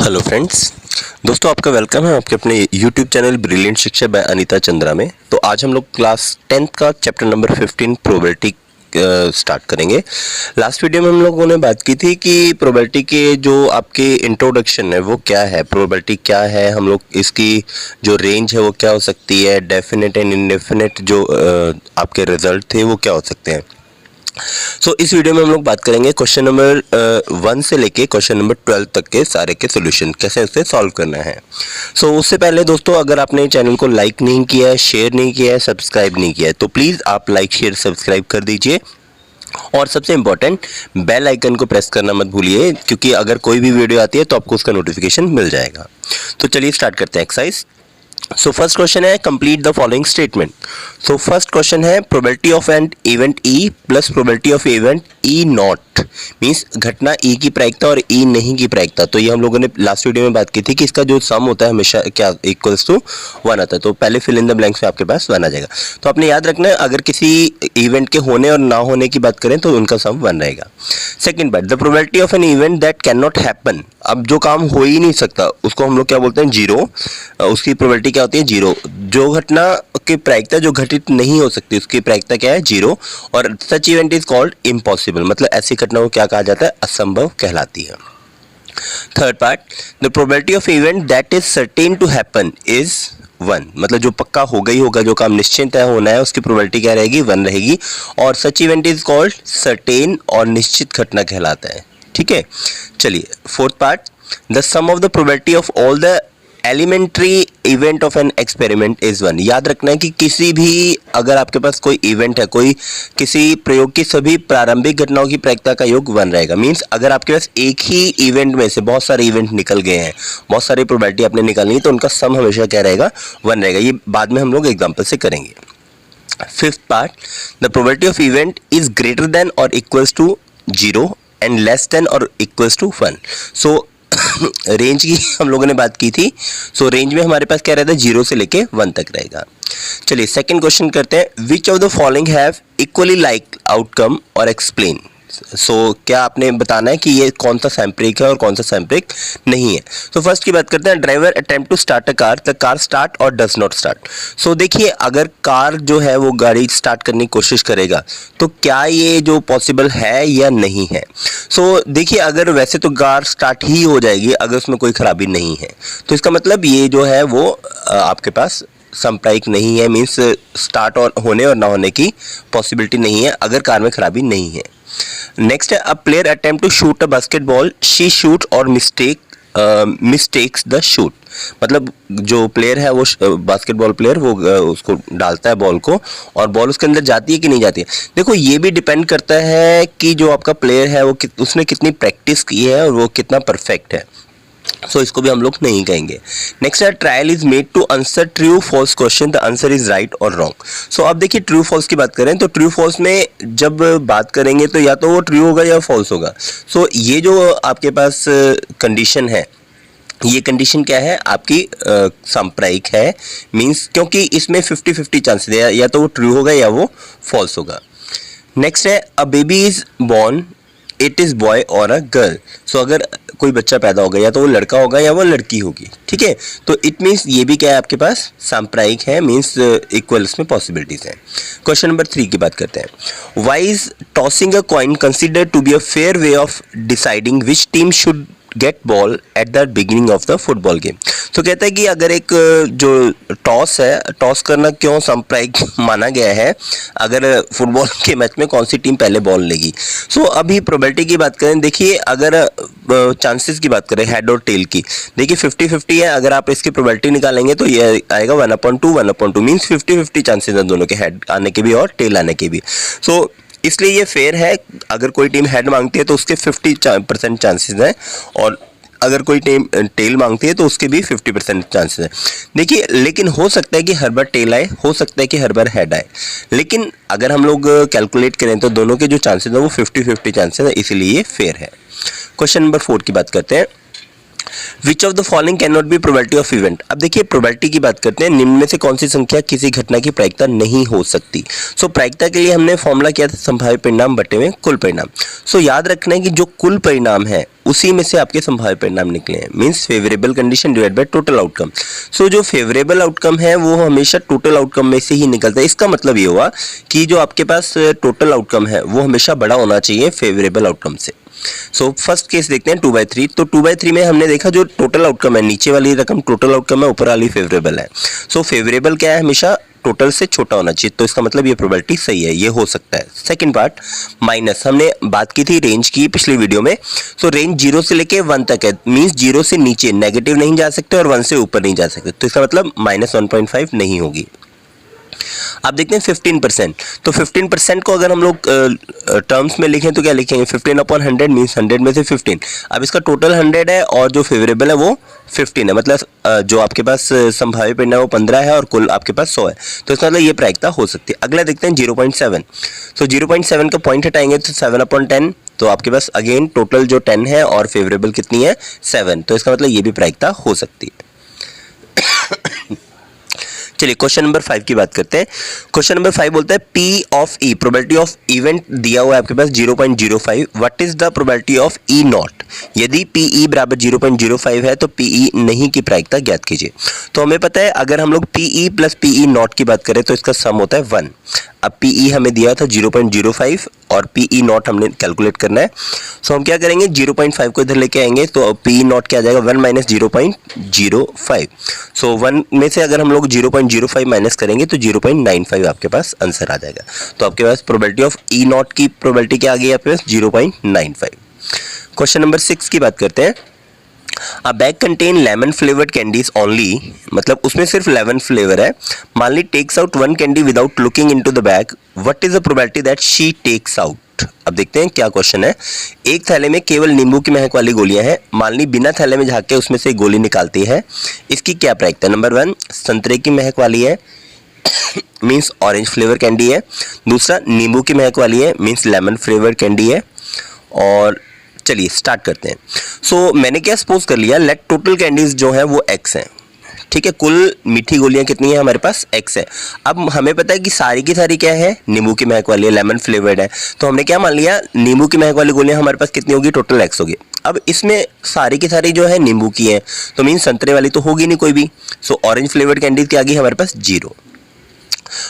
Hello friends, दोस्तों आपका welcome है आपके अपने यूट्यूब चैनल ब्रिलियंट शिक्षा बाय अनीता चंद्रा में। तो आज हम लोग क्लास 10th का चैप्टर नंबर 15 प्रोबेबिलिटी स्टार्ट करेंगे। लास्ट वीडियो में हम लोगों ने बात की थी कि प्रोबेबिलिटी के जो आपके इंट्रोडक्शन है वो क्या है, प्रोबेबिलिटी क्या है, हम लोग इसकी जो रेंज है वो क्या हो सकती है, डेफिनेट एंड इनडेफिनेट जो आपके रिजल्ट थे वो क्या हो सकते हैं। इस वीडियो में हम लोग बात करेंगे क्वेश्चन नंबर 1 से लेके क्वेश्चन नंबर 12 तक के सारे के सोल्यूशन कैसे उसे सॉल्व करना है। उससे पहले दोस्तों अगर आपने चैनल को लाइक नहीं किया है, शेयर नहीं किया है, सब्सक्राइब नहीं किया है तो प्लीज़ आप लाइक शेयर सब्सक्राइब कर दीजिए और सबसे इम्पोर्टेंट बेल आइकन को प्रेस करना मत भूलिए, क्योंकि अगर कोई भी वीडियो आती है तो आपको उसका नोटिफिकेशन मिल जाएगा। तो चलिए स्टार्ट करते हैं एक्सरसाइज। फर्स्ट क्वेश्चन है complete the following statement. First question है probability of an event E plus probability of event E not means घटना ई की प्रायिकता और ई नहीं की प्रायिकता। तो ये हम लोगों ने लास्ट वीडियो में बात की थी कि इसका जो सम होता है हमेशा क्या इक्वल्स टू 1 आता है। तो पहले फिल इन द ब्लैंक्स में आपके पास 1 आ जाएगा। तो आपने याद रखना है अगर किसी इवेंट के होने और ना होने की बात करें तो उनका सम 1 रहेगा। Second part the probability of an event that can not happen. अब जो काम हो ही नहीं सकता उसको हम लोग क्या बोलते हैं, जीरो। उसकी प्रोबेबिलिटी क्या होती है, जीरो। जो घटना की प्रायिकता जो घटित नहीं हो सकती उसकी प्रायिकता क्या है, जीरो। और such event is called impossible, मतलब ऐसी घटना को क्या कहा जाता है, असंभव कहलाती है। Third part the probability of event that is certain to happen is 1, मतलब जो पक्का होगा ही होगा, जो काम निश्चित है होना है उसकी प्रोबेबिलिटी क्या रहेगी, 1 रहेगी। और such event is called certain और निश्चित घटना कहलाता है। ठीक है, चलिए fourth part the sum of the probability of all the elementary event of an experiment is 1। याद रखना है कि किसी भी अगर आपके पास कोई इवेंट है, कोई किसी प्रयोग की सभी प्रारंभिक घटनाओं की प्रायिकता का योग 1 रहेगा। मींस अगर आपके पास एक ही इवेंट में से बहुत सारे इवेंट निकल गए हैं, बहुत सारी प्रोबेबिलिटी आपने निकालनी है, तो उनका सम हमेशा क्या रहेगा, 1 रहेगा। ये बाद में हम लोग एग्जाम्पल से करेंगे। Fifth part the probability of event is greater than और equals to 0 and less than और इक्वल्स टू 1। रेंज की हम लोगों ने बात की थी। रेंज में हमारे पास क्या रहता है, 0 से लेके 1 तक रहेगा। चलिए सेकंड क्वेश्चन करते हैं। Which of the following have equally like outcome और एक्सप्लेन। क्या आपने बताना है कि ये कौन सा सैम्पलिक है और कौन सा सैम्पलिक नहीं है। फर्स्ट की बात करते हैं। Driver attempt to start a car, the car start or does not start. देखिए अगर कार जो है वो गाड़ी स्टार्ट करने की कोशिश करेगा तो क्या ये जो पॉसिबल है या नहीं है। देखिए अगर वैसे तो कार स्टार्ट ही हो जाएगी अगर उसमें कोई खराबी नहीं है, तो इसका मतलब ये जो है वो आपके पास सांप्रदायिक नहीं है। मीन्स स्टार्ट और होने और ना होने की पॉसिबिलिटी नहीं है अगर कार में खराबी नहीं है। नेक्स्ट है a player attempt to shoot a basketball, she shoot or mistakes the shoot. मतलब जो प्लेयर है वो बास्केटबॉल प्लेयर वो उसको डालता है बॉल को और बॉल उसके अंदर जाती है कि नहीं जाती है। देखो ये भी डिपेंड करता है कि जो आपका प्लेयर है वो उसने कितनी प्रैक्टिस की है और वो कितना परफेक्ट है। इसको भी हम लोग नहीं कहेंगे। नेक्स्ट है trial is made to answer true false question, the answer is right or wrong. अब देखिए ट्रू फॉल्स की बात करें तो ट्रू फॉल्स में जब बात करेंगे तो या तो वो ट्रू होगा या फॉल्स होगा। ये जो आपके पास कंडीशन है, ये कंडीशन क्या है आपकी सांप्रदायिक है। मींस क्योंकि इसमें 50-50 चांसेस है, या तो वो ट्रू होगा या वो फॉल्स होगा। नेक्स्ट है a baby is born, it is boy और अ गर्ल। अगर कोई बच्चा पैदा होगा या तो वो लड़का होगा या वो लड़की होगी। ठीक है, तो इट मीन्स ये भी क्या है आपके पास सांप्रदायिक है। मीन्स इक्वल्स में पॉसिबिलिटीज हैं। क्वेश्चन नंबर 3 की बात करते हैं। Why is tossing a coin considered to be a fair way of deciding which team should get ball at the beginning of the football game. कहता है कि अगर एक जो टॉस है, टॉस करना क्यों सांप्रदायिक माना गया है, अगर फुटबॉल के मैच में कौन सी टीम पहले बॉल लेगी। अभी प्रोबेबिलिटी की बात करें, देखिए अगर चांसेस की बात करें हेड और टेल की, देखिए 50-50 है। अगर आप इसकी प्रोबेबिलिटी निकालेंगे तो ये आएगा 1/2 मीन्स 50-50 चांसेस है दोनों के, हेड आने के भी और टेल आने के भी। इसलिए ये फेयर है। अगर कोई टीम हेड मांगती है तो उसके 50% चांसेस हैं और अगर कोई टीम टेल मांगती है तो उसके भी 50% चांसेस हैं। देखिए लेकिन हो सकता है कि हर बार टेल आए, हो सकता है कि हर बार हेड आए, लेकिन अगर हम लोग कैलकुलेट करें तो दोनों के जो चांसेस हैं वो 50-50 चांसेस हैं, इसीलिए ये फेयर है। क्वेश्चन नंबर 4 की बात करते हैं। Which of the following can not be probability of event. अब देखिए प्रोबेबिलिटी की बात करते हैं, निम्न में से कौन सी संख्या किसी घटना की प्रायिकता नहीं हो सकती। सो प्रायिकता के लिए हमने फॉर्मूला किया था संभाव्य परिणाम बटे में कुल परिणाम। सो याद रखना है कि जो कुल परिणाम है उसी में से आपके संभाव्य परिणाम निकले हैं, means favourable condition divide by total outcome. So जो फेवरेबल आउटकम है वो हमेशा टोटल आउटकम में से ही निकलता है। इसका मतलब ये हुआ कि जो आपके पास टोटल आउटकम है वो हमेशा बड़ा होना चाहिए फेवरेबल आउटकम से। सो फर्स्ट केस देखते हैं 2/3। तो 2/3 में हमने देखा जो टोटल आउटकम है, नीचे वाली रकम टोटल आउटकम है, ऊपर वाली फेवरेबल है। सो फेवरेबल क्या है, हमेशा टोटल से छोटा होना चाहिए, तो इसका मतलब ये प्रोबेबिलिटी सही है, ये हो सकता है। सेकंड पार्ट माइनस, हमने बात की थी रेंज की पिछली वीडियो में। सो रेंज 0 से लेके 1 तक है, मींस 0 से नीचे नेगेटिव नहीं जा सकते और 1 से ऊपर नहीं जा सकते, तो इसका मतलब -1.5 नहीं होगी। आप देखते हैं 15%, तो 15% को अगर हम लोग टर्म्स में लिखें तो क्या लिखेंगे, 15/100 मींस 100 में से 15। अब इसका टोटल 100 है और जो फेवरेबल है वो 15 है, मतलब जो आपके पास संभाव्य परिणाम वो 15 है और कुल आपके पास 100 है, तो इसका मतलब ये प्रायिकता हो सकती है। अगला देखते हैं 0.7। तो 0.7 का पॉइंट हटाएंगे तो 7/10, तो आपके पास अगेन टोटल जो 10 है और फेवरेबल कितनी है 7, तो इसका मतलब ये भी प्रायिकता हो सकती है। चलिए क्वेश्चन नंबर 5 की बात करते हैं। क्वेश्चन नंबर 5 बोलता है P of E, probability of event दिया हुआ है आपके पास 0.05, what is the probability of E not. यदि PE बराबर 0.05 है तो PE नहीं की प्रायिकता ज्ञात कीजिए। तो हमें पता है अगर हम लोग PE प्लस PE नॉट की बात करें तो इसका सम होता है 1। अब PE हमें दिया था 0.05 और PE नॉट हमने कैलकुलेट करना है। सो हम क्या करेंगे, 0.5 को इधर लेके आएंगे तो PE नॉट क्या आ जाएगा 1 माइनस 0.05। सो 1 में से अगर हम लोग 0.05 माइनस करेंगे तो 0.95 आपके पास आंसर आ जाएगा। तो आपके पास प्रोबेबिलिटी ऑफ E नॉट की प्रोबेबिलिटी क्या आ गई आपके पास 0.95। क्वेश्चन नंबर 6 की बात करते हैं। A bag contain lemon flavoured candies only, मतलब उसमें सिर्फ लेमन फ्लेवर है। मान ली takes out 1 candy without looking into the bag, what is the probability that she takes out. अब देखते हैं क्या क्वेश्चन है। एक थैले में केवल नींबू की महक वाली गोलियां हैं, मान ली बिना थैले में झाँक के उसमें से एक गोली निकालती है, इसकी क्या प्रायिकता। नंबर 1 संतरे की महक वाली है मीन्स ऑरेंज फ्लेवर कैंडी है। दूसरा नींबू की महक वाली है मीन्स लेमन फ्लेवर कैंडी है। और चलिए स्टार्ट करते हैं। सो मैंने क्या सपोज कर लिया, लेट टोटल कैंडीज जो है वो x है, ठीक है, कुल मीठी गोलियां कितनी है हमारे पास x है। अब हमें पता है कि सारी की सारी क्या है, नींबू की महक वाली है, लेमन फ्लेवर्ड है, तो हमने क्या मान लिया नींबू की महक वाली गोलियां हमारे पास कितनी होगी, टोटल x होगी। अब इसमें सारी की सारी जो है नींबू की है, तो मीन संतरे वाली तो होगी नहीं कोई भी। सो ऑरेंज फ्लेवर्ड कैंडीज की आ गई हमारे पास 0।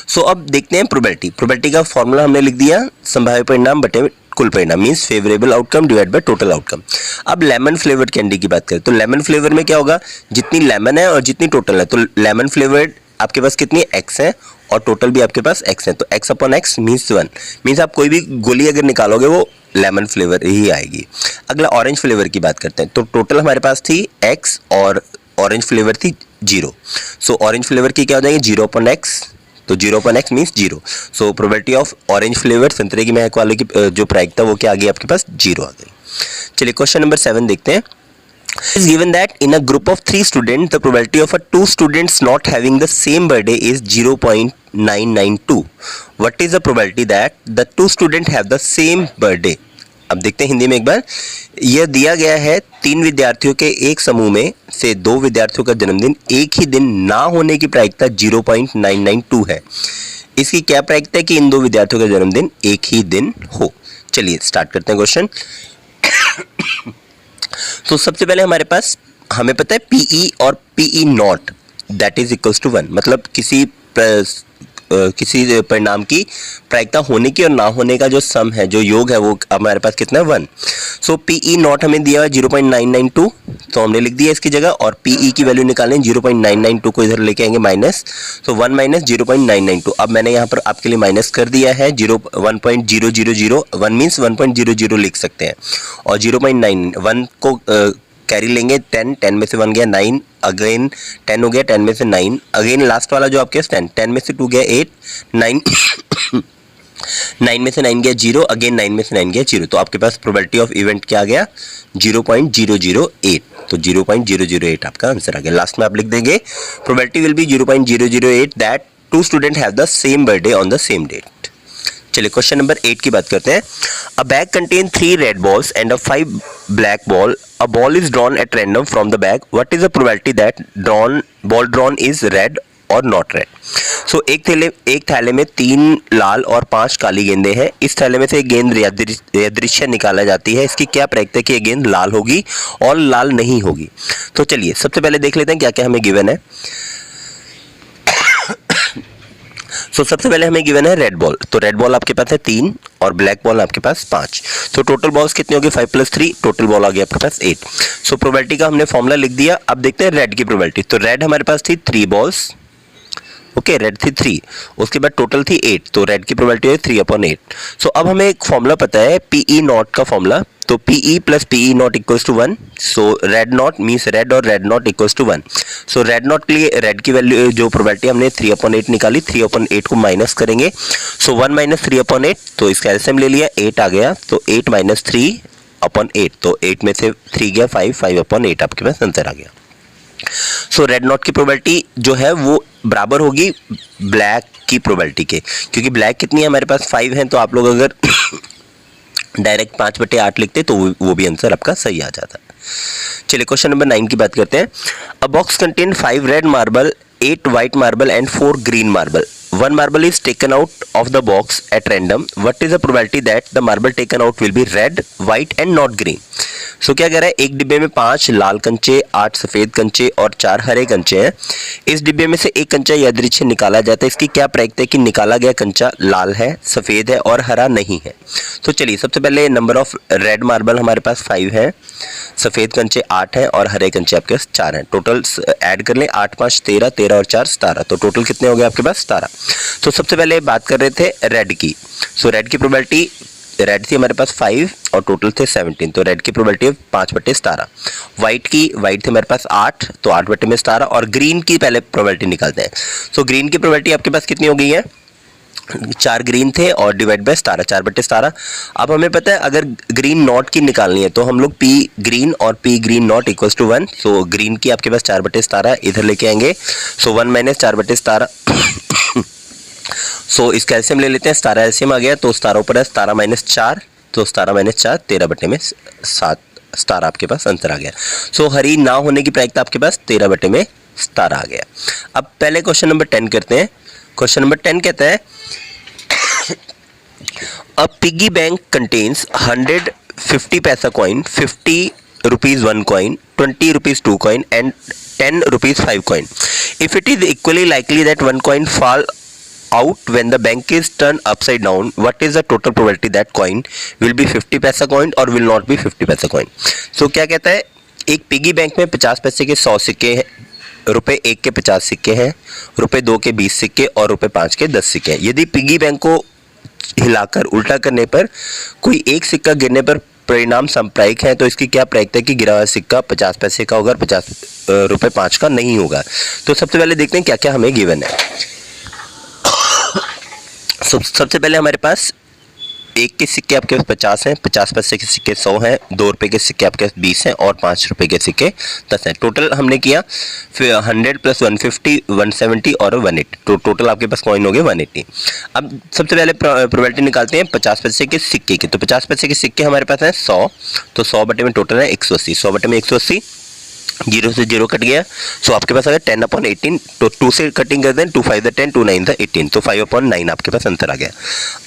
सो अब देखते हैं प्रोबेबिलिटी का फॉर्मूला हमने लिख दिया संभाव्य परिणाम बटे कुल परिणाम, means favourable outcome divide by total outcome. अब लेमन फ्लेवर्ड कैंडी की बात करें तो लेमन फ्लेवर में क्या होगा, जितनी लेमन है और जितनी टोटल है, तो लेमन फ्लेवर्ड आपके पास कितनी x है और टोटल भी आपके पास x है, तो x/x मींस 1, मींस आप कोई भी गोली अगर निकालोगे वो लेमन फ्लेवर ही आएगी। अगला ऑरेंज फ्लेवर की बात करते हैं, तो टोटल हमारे पास थी x और ऑरेंज फ्लेवर थी 0। सो ऑरेंज फ्लेवर की क्या हो जाएगी 0/x, तो 0/x means 0। So probability of orange flavour संतरे की महक वाले की जो प्रायिकता वो क्या आ गई आपके पास 0 आ गई। चलिए क्वेश्चन नंबर 7 देखते हैं। is given that in a group of 3 students the probability of a 2 students not having the same birthday is 0.992, what is the probability that the 2 students have the same birthday। अब देखते हैं हिंदी में एक बार। यह दिया गया है 3 विद्यार्थियों के एक समूह में से 2 विद्यार्थियों का जन्मदिन एक ही दिन ना होने की प्रायिकता 0.992 है, इसकी क्या प्रायिकता है कि इन 2 विद्यार्थियों का जन्मदिन एक ही दिन हो। चलिए स्टार्ट करते हैं क्वेश्चन। तो सबसे पहले हमारे पास हमें पता है PE और PE not that is equals to 1, मतलब किसी परिणाम की प्रायिकता होने की और ना होने का जो सम है, जो योग है, वो हमारे पास कितना है 1। सो PE नॉट हमें दिया है 0.992, तो हमने लिख दिया इसकी जगह, और PE की वैल्यू निकालें 0.992 को इधर लेके आएंगे माइनस, तो 1 माइनस 0.992। अब मैंने यहाँ पर आपके लिए माइनस कर दिया है 1.0001 मीन्स 1.00 लिख सकते हैं, और 0.91 को कैरी लेंगे 10 में से 1 गया 9, अगेन 10 हो गया, 10 में से 9, अगेन लास्ट वाला जो आपके 10 में से 2 गया 8, 9 में से 9 गया 0, अगेन 9 में से 9 गया 0, तो आपके पास प्रोबेबिलिटी ऑफ इवेंट क्या आ गया 0.008, तो 0.008 आपका आंसर आ गया। लास्ट में आप लिख देंगे probability will be 0.008 that 2 student have the same birthday on the same date. चलिए क्वेश्चन नंबर 8 की बात करते हैं। A bag contain 3 red balls and a 5 black ball. A ball is drawn at random from the bag. What is the probability that ball drawn is red or not red. So एक थैले में 3 लाल और 5 काली गेंदें हैं. इस थैले में से एक गेंद यादृच्छिक निकाला जाती है. इसकी क्या प्रैक्टिस है कि ये गेंद लाल होगी और लाल नहीं होगी. तो चलिए सबसे पहले देख लेते हैं क्या क्या हमें गिवन है. सबसे पहले हमें गिवन है रेड बॉल. तो रेड बॉल आपके पास है 3 और ब्लैक बॉल आपके पास 5. तो टोटल बॉल्स कितनी होगी 5 + 3. टोटल बॉल आ गया आपके पास 8. सो प्रोबेबिलिटी का हमने फॉर्मूला लिख दिया. अब देखते हैं रेड की प्रोबेबिलिटी. तो रेड हमारे पास थी 3 बॉल्स. ओके रेड थी 3. उसके बाद टोटल थी 8. तो रेड की प्रोबेबिलिटी है 3/8. सो अब हमें एक फॉर्मूला पता है PE नॉट का फॉर्मूला. तो PE + PE not = 1. So red not means red और red not = 1. So red not के लिए रेड की वैल्यू जो प्रोबेबिलिटी हमने 3/8 निकाली. 3/8 को माइनस करेंगे. सो 1 - 3/8. तो इसका एलसीएम ले लिया 8 आ गया. तो 8 - 3/8. तो 8 में से 3 गया 5/8 आपके पास आंसर आ गया. सो रेड नॉट की प्रोबेबिलिटी जो है वो बराबर होगी ब्लैक की प्रोबेबिलिटी के. क्योंकि ब्लैक कितनी है हमारे पास 5 है. तो आप लोग अगर डायरेक्ट 5/8 लिखते तो वो भी आंसर आपका सही आ जाता. चलिए क्वेश्चन नंबर 9 की बात करते हैं. अ box contain 5 red marble, 8 white marble and 4 green marble. One marble is taken out of the box at random. What is the probability that the marble taken out will be red, white and not green? सो क्या कह रहा है एक डिब्बे में 5 लाल कंचे, 8 सफेद कंचे और 4 हरे कंचे हैं. इस डिब्बे में से एक कंचा यादृच्छिक निकाला जाता है. इसकी क्या प्रैक्टिस है कि निकाला गया कंचा लाल है, सफेद है और हरा नहीं है. तो चलिए सबसे पहले नंबर ऑफ रेड मार्बल हमारे पास 5 है, सफेद कंचे 8 हैं और हरे कंचे आपके पास 4 हैं. टोटल ऐड कर लें 8 × 5 = 13, 13 और 4 = 17. तो टोटल कितने हो गए आपके पास 17. तो सबसे पहले बात कर रहे थे रेड की. सो रेड की प्रोबेबिलिटी रेड थी हमारे पास 5 और टोटल थे 17. तो रेड की प्रोबेबिलिटी है 5/17. वाइट थी हमारे पास 8. तो 8/17. और ग्रीन की पहले प्रोबेबिलिटी निकालते हैं. सो ग्रीन की प्रोबेबिलिटी आपके पास कितनी हो गई है 4 ग्रीन थे और डिवाइड बाय 17 4/17. अब हमें पता है अगर ग्रीन नॉट की निकालनी है तो हम लोग P ग्रीन और P green not = 1. So green की आपके पास 4/17 इधर लेके आएंगे. सो 1 - 4/17. सो इसका एलसीएम ले लेते हैं. 17 एलसीएम आ गया. तो 17 ऊपर है 17 - 4. तो 17 - 4 13/7. 17 आपके पास आंसर आ गया. सो हरी ना होने की प्रायिकता आपके पास 13/17 आ गया. अब पहले क्वेश्चन नंबर 10 करते हैं. क्वेश्चन नंबर 10 कहता है A piggy bank contains 100 50 paisa coin, 50 rupees 1 coin, 20 rupees 2 coin and 10 rupees 5 coin. If it is equally likely that 1 coin fall out when the bank is turned upside down, what is the total probability that coin will be 50 paisa coin or will not be 50 paisa coin? So क्या कहता है एक piggy bank में 50 पैसे के 100 सिक्के हैं, रुपए 1 के 50 सिक्के हैं, रुपए 2 के 20 सिक्के और रुपए 5 के 10 सिक्के हैं. यदि पिगी बैंक को हिलाकर उल्टा करने पर कोई एक सिक्का गिरने पर परिणाम सांप्रायिक है तो इसकी क्या प्रायिकता है कि गिरा हुआ सिक्का 50 पैसे का होगा और 50 रुपए 5 का नहीं होगा. तो सबसे पहले देखते हैं क्या क्या हमें गिवन है. सबसे पहले हमारे पास 1 के सिक्के आपके पास 50 हैं, 50 पैसे के सिक्के 100 हैं, 2 रुपये के सिक्के आपके पास 20 हैं और 5 रुपये के सिक्के 10 हैं. टोटल हमने किया फिर 100 + 150 170 और 180. तो टोटल आपके पास कॉइन हो गए 180. अब सबसे पहले प्रोबेबिलिटी निकालते हैं 50 पैसे के सिक्के की. तो 50 पैसे के सिक्के हमारे पास हैं 100. तो 100 बटे में टोटल है 180. 100 बटे में 180. 0 से 0 कट गया. सो आपके पास आ गया 10/18. तो 2 से कटिंग कर दें. 2 × 5 = 10, 2 × 9 = 18. तो 5/9 आपके पास आंसर आ गया.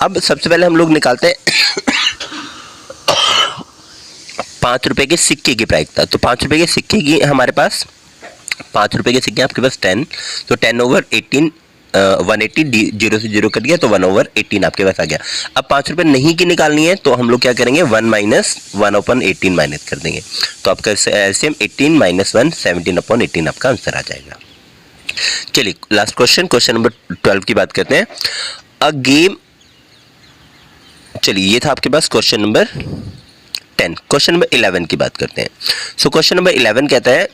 अब सबसे पहले हम लोग निकालते हैं 5 रुपए के सिक्के की प्रायिकता. तो 5 रुपए के सिक्के की हमारे पास 5 रुपए के सिक्के आपके पास 10. तो 10/18 180. 0 से 0 कट गया तो 1/18 आपके पास आ गया. अब 5 रुपए नहीं की निकालनी है तो हम लोग क्या करेंगे 1 - 1/18 माइनस कर देंगे. तो आपका एलसीएम 18 - 1 17/18 आपका आंसर आ जाएगा. चलिए लास्ट क्वेश्चन नंबर 12 की बात करते हैं. A game. चलिए ये था आपके पास क्वेश्चन नंबर 10. क्वेश्चन नंबर 11 की बात करते हैं. सो क्वेश्चन नंबर 11 कहता है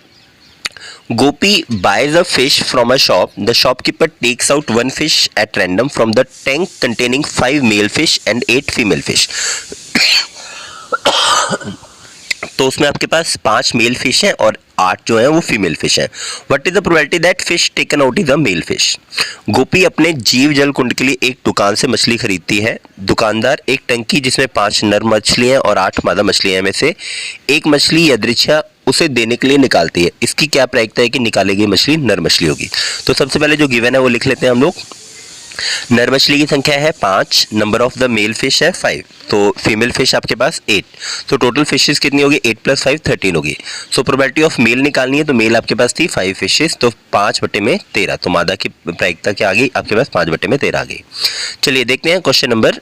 Gopi buys a fish from a shop. The shopkeeper takes out 1 fish at random from the tank containing 5 male fish and 8 female fish. तो उसमें आपके पास 5 मेल फिश हैं और 8 जो है वो फीमेल फिश हैं। What is the probability that fish taken out is a male fish? Gopi अपने जीव जल कुंड के लिए एक दुकान से मछली खरीदती है। दुकानदार एक टंकी जिसमें 5 नर मछलियां और 8 मादा मछलियां में से एक मछली यदृच्छा उसे देने के लिए निकालती है। इसकी क्या प्रायिकता है कि निकाली गई मछली नर मछली होगी? तो सबसे पहले जो गिवन है वो लिख लेते हैं हम लोग। नर मछली की संख्या है 5, number of the male fish है 5, तो फीमेल फिश आपके पास 8, तो टोटल फिशेस कितनी होगी? 8 + 5 13 होगी। सो प्रोबेबिलिटी ऑफ मेल निकालनी है, तो मेल आपके पास थी 5 फिशेस, तो 5/13, तो मादा की प्रायिकता क्या आ गई आपके पास? 5/13 आ गई। चलिए देखते हैं क्वेश्चन नंबर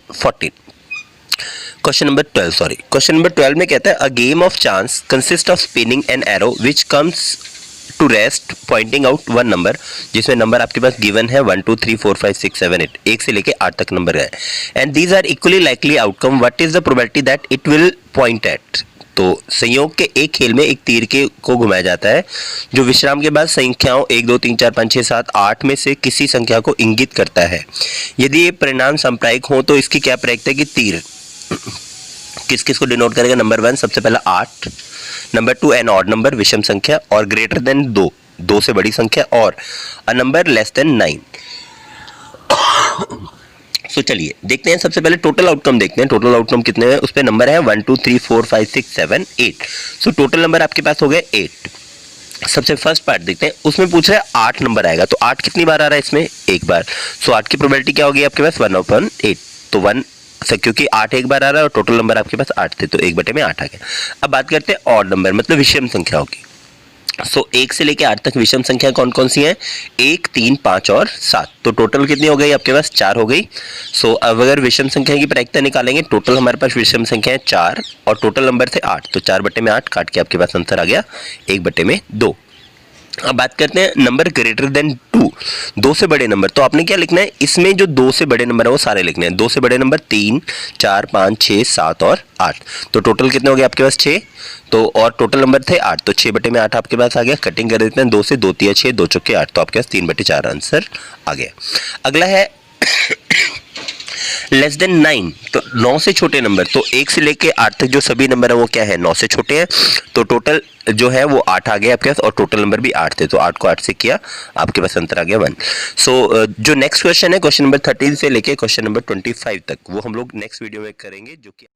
12 में कहता है a game of chance consist of spinning an arrow which comes to rest pointing out one number, जिसमें नंबर आपके पास गिवन है 1 2 3 4 5 6 7 8, 1 से लेके 8 तक नंबर है। And these are equally likely outcome, what is the probability that it will point at? तो संयोग के एक खेल में एक तीर को घुमाया जाता है जो विश्राम के बाद संख्याओं 1 2 3 4 5 6 7 8 में से किसी संख्या को इंगित करता है। यदि ये परिणाम सांप्रायिक हो तो इसकी क्या प्रायिकता है कि तीर किस किस को डिनोट करेगा? नंबर 1 सबसे पहला 8, नंबर 2 एन ऑड नंबर विषम संख्या और ग्रेटर देन 2 से बड़ी संख्या और अ नंबर लेस देन 9। सो चलिए देखते हैं, सबसे पहले टोटल आउटकम देखते हैं। टोटल आउटकम कितने हैं? उस पे नंबर है 1 2 3 4 5 6 7 8, सो टोटल नंबर आपके पास हो गए 8। सबसे फर्स्ट पार्ट देखते हैं, उसमें पूछ रहा है 8 नंबर आएगा, तो 8 कितनी बार आ रहा है इसमें? एक बार। सो 8 की प्रोबेबिलिटी क्या होगी आपके पास? 1/8, तो 1 क्योंकि 8 एक बार आ रहा है और टोटल नंबर आपके पास 8 थे, तो 1/8 आ गया। अब बात करते हैं ऑड नंबर, मतलब विषम संख्याओं की। सो 1 से लेके 8 तक विषम संख्या कौन कौन सी हैं? 1 3 5 और 7, तो टोटल कितनी हो गई आपके पास? 4 हो गई। सो अब अगर विषम संख्या की प्रायिकता निकालेंगे, टोटल हमारे पास विषम संख्या है 4 और टोटल नंबर थे 8, तो 4/8 काट के आपके पास आंसर आ गया 1/2। अब बात करते हैं नंबर ग्रेटर देन 2, 2 से बड़े नंबर। तो आपने क्या लिखना है इसमें? जो 2 से बड़े नंबर है वो सारे लिखने हैं। 2 से बड़े नंबर 3 4 5 6 7 और 8, तो टोटल कितने हो गए आपके पास? 6, तो और टोटल नंबर थे 8, तो 6/8 आपके पास आ गया। कटिंग कर देते हैं, 2 से 2 3 6 2 चौके 8, तो आपके पास 3/4 आंसर आ गया। अगला है लेस देन 9, तो 9 से छोटे नंबर, तो 1 से लेके 8 तक जो सभी नंबर है वो क्या है? 9 से छोटे हैं, तो टोटल जो है वो 8 आ गया आपके पास और टोटल नंबर भी 8 थे, तो 8 को 8 से किया, आपके पास आंसर आ गया 1। सो जो नेक्स्ट क्वेश्चन है क्वेश्चन नंबर 13 से लेके क्वेश्चन नंबर 25 तक, वो हम लोग नेक्स्ट वीडियो में करेंगे, जो कि